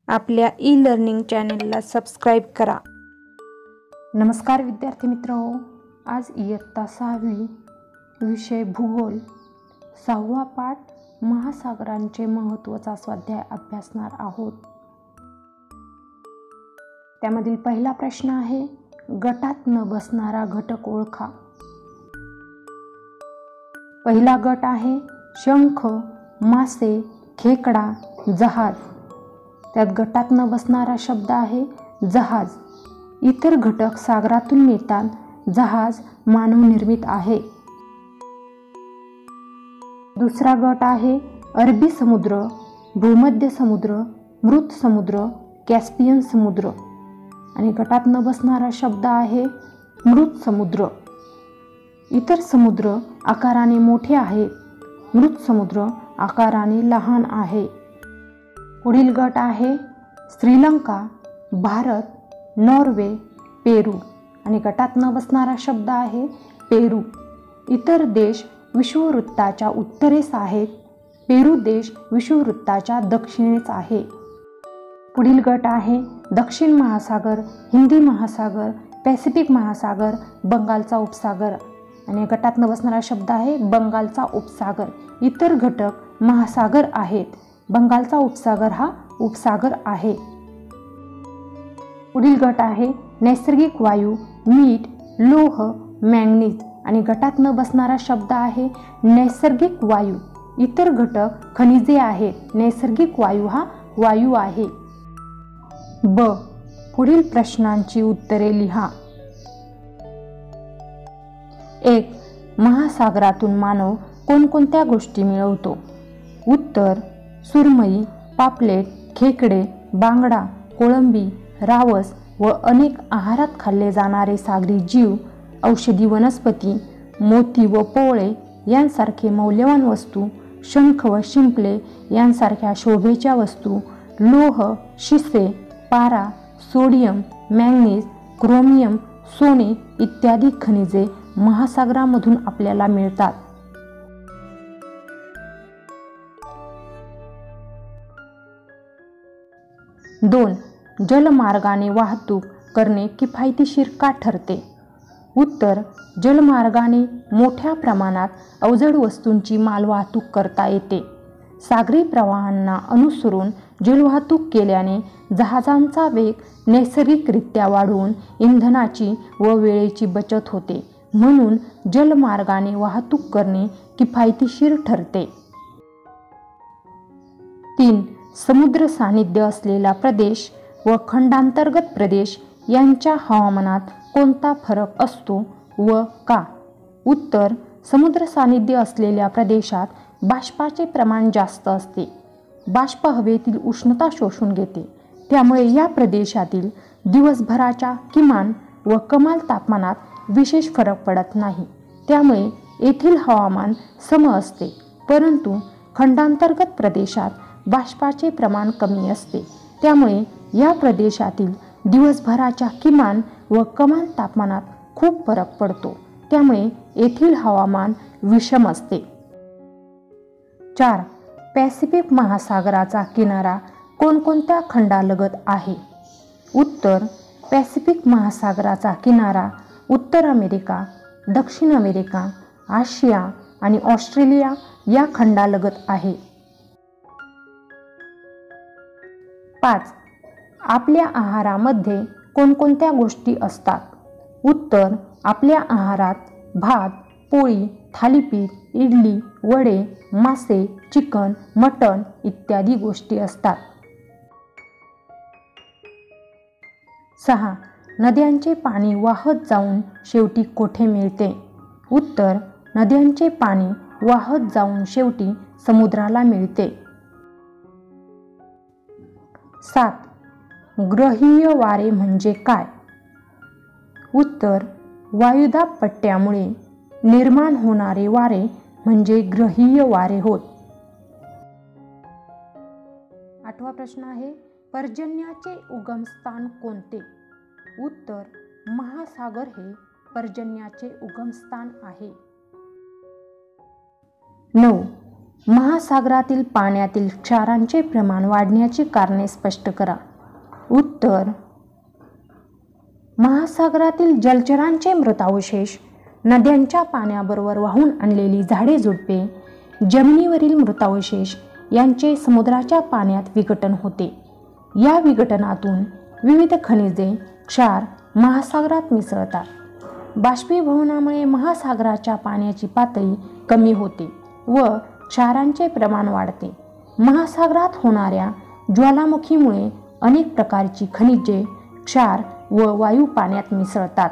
आपल्या ई-लर्निंग चॅनेलला सबस्क्राईब करा. नमस्कार विद्यार्थी मित्रहो, आज इयत्ता 6वी विषय भूगोल 6वा पाठ महासागरांचे महत्त्वाचा स्वाध्याय अभ्यासणार आहोत. त्यामधील पहिला प्रश्न आहे, गटात न बसणारा घटक ओळखा. पहिला गट आहे शंख, मासे, खेकडा, जहाज. त्यात गटात न बसणारा शब्द आहे जहाज. इतर घटक सागरातून मिळतात. जहाज मानवनिर्मित आहे. दुसरा गट आहे अरबी समुद्र, भूमध्य समुद्र, मृत समुद्र, कॅस्पियन समुद्र. आणि गटात न बसणारा शब्द आहे मृत समुद्र. इतर समुद्र आकाराने मोठे आहेत. मृत समुद्र आकाराने लहान आहे. पुढील गट आहे श्रीलंका, भारत, नॉर्वे, पेरू. आणि गटात न बसणारा शब्द आहे पेरू. इतर देश विषुववृत्ताच्या उत्तरेस आहेत. पेरू देश विषुववृत्ताच्या दक्षिणेस आहे. पुढील गट आहे दक्षिण महासागर, हिंदी महासागर, पॅसिफिक महासागर, बंगालचा उपसागर. आणि गटात न बसणारा शब्द आहे बंगालचा उपसागर. इतर घटक महासागर आहेत. बंगालचा उपसागर हा उपसागर आहे. पुढील गट आहे नैसर्गिक वायू, मीठ, लोह, मॅंगनीज. आणि गटात न बसणारा शब्द आहे नैसर्गिक वायू. इतर घटक खनिजे आहेत. नैसर्गिक वायू हा वायू आहे. ब. पुढील प्रश्नांची उत्तरे लिहा. 1. महासागरातून मानव कोणकोणत्या गोष्टी मिळवतो? उत्तर: सुरमई, पापलेट, खेकडे, बांगडा, कोळंबी, रावस व अनेक आहारात खाल्ले जाणारे सागरी जीव, औषधी वनस्पती, मोती व पोळे यांसारखे मौल्यवान वस्तू, शंख व शिंपले यांसारख्या शोभेच्या वस्तू, लोह, शिसे, पारा, सोडियम, मॅंगनीज, क्रोमियम, सोने इत्यादी खनिजे महासागरामधून आपल्याला मिळतात. 2. जलमार्गाने वाहतूक करणे किफायतशीर का ठरते? उत्तर: जलमार्गाने मोठ्या प्रमाणात अवजड वस्तूंची मालवाहतूक करता येते. सागरी प्रवाहांना अनुसरून जलवाहतूक केल्याने जहाजांचा वेग नैसर्गिकरित्या वाढून इंधनाची व वेळेची बचत होते. म्हणून जलमार्गाने वाहतूक करणे किफायतशीर ठरते. 3. समुद्र सान्निध्य असलेला प्रदेश व खंडांतर्गत प्रदेश यांच्या हवामानात कोणता फरक असतो व का? उत्तर: समुद्र सान्निध्य असलेल्या प्रदेशात बाष्पाचे प्रमाण जास्त असते. बाष्प हवेतील उष्णता शोषून घेते. त्यामुळे या प्रदेशातील दिवसभराच्या किमान व कमाल तापमानात विशेष फरक पडत नाही. त्यामुळे येथील हवामान सम असते. परंतु खंडांतर्गत प्रदेशात बाष्पाचे प्रमाण कमी असते. त्यामुळे या प्रदेशातील दिवसभराच्या किमान व कमाल तापमानात खूप फरक पडतो. त्यामुळे येथील हवामान विषम असते. 4. पॅसिफिक महासागराचा किनारा कोणकोणत्या खंडालगत आहे? उत्तर: पॅसिफिक महासागराचा किनारा उत्तर अमेरिका, दक्षिण अमेरिका, आशिया आणि ऑस्ट्रेलिया या खंडालगत आहे. 5. आपल्या आहारामध्ये कोणकोणत्या गोष्टी असतात? उत्तर: आपल्या आहारात भात, पोळी, थालीपीठ, इडली, वडे, मासे, चिकन, मटण इत्यादी गोष्टी असतात. 6. नद्यांचे पाणी वाहत जाऊन शेवटी कोठे मिळते? उत्तर: नद्यांचे पाणी वाहत जाऊन शेवटी समुद्राला मिळते. 7. ग्रहीय वारे म्हणजे काय? उत्तर: वायुदाब पट्ट्यामुळे निर्माण होणारे वारे म्हणजे ग्रहीय वारे होत. 8वा प्रश्न आहे, पर्जन्याचे उगमस्थान कोणते? उत्तर: महासागर हे पर्जन्याचे उगमस्थान आहे. 9. महासागरातील पाण्यातील क्षारांचे प्रमाण वाढण्याची कारणे स्पष्ट करा. उत्तर, महासागरातील जलचरांचे मृतावशेष, नद्यांच्या पाण्याबरोबर वाहून आणलेली झाडे झुडपे, जमिनीवरील मृतावशेष यांचे समुद्राच्या पाण्यात विघटन होते. या विघटनातून विविध खनिजे, क्षार महासागरात मिसळतात. बाष्पीभवनामुळे महासागराच्या पाण्याची पातळी कमी होते व क्षारांचे प्रमाण वाढते. महासागरात होणाऱ्या ज्वालामुखीमुळे अनेक प्रकारची खनिजे, क्षार व वायू पाण्यात मिसळतात.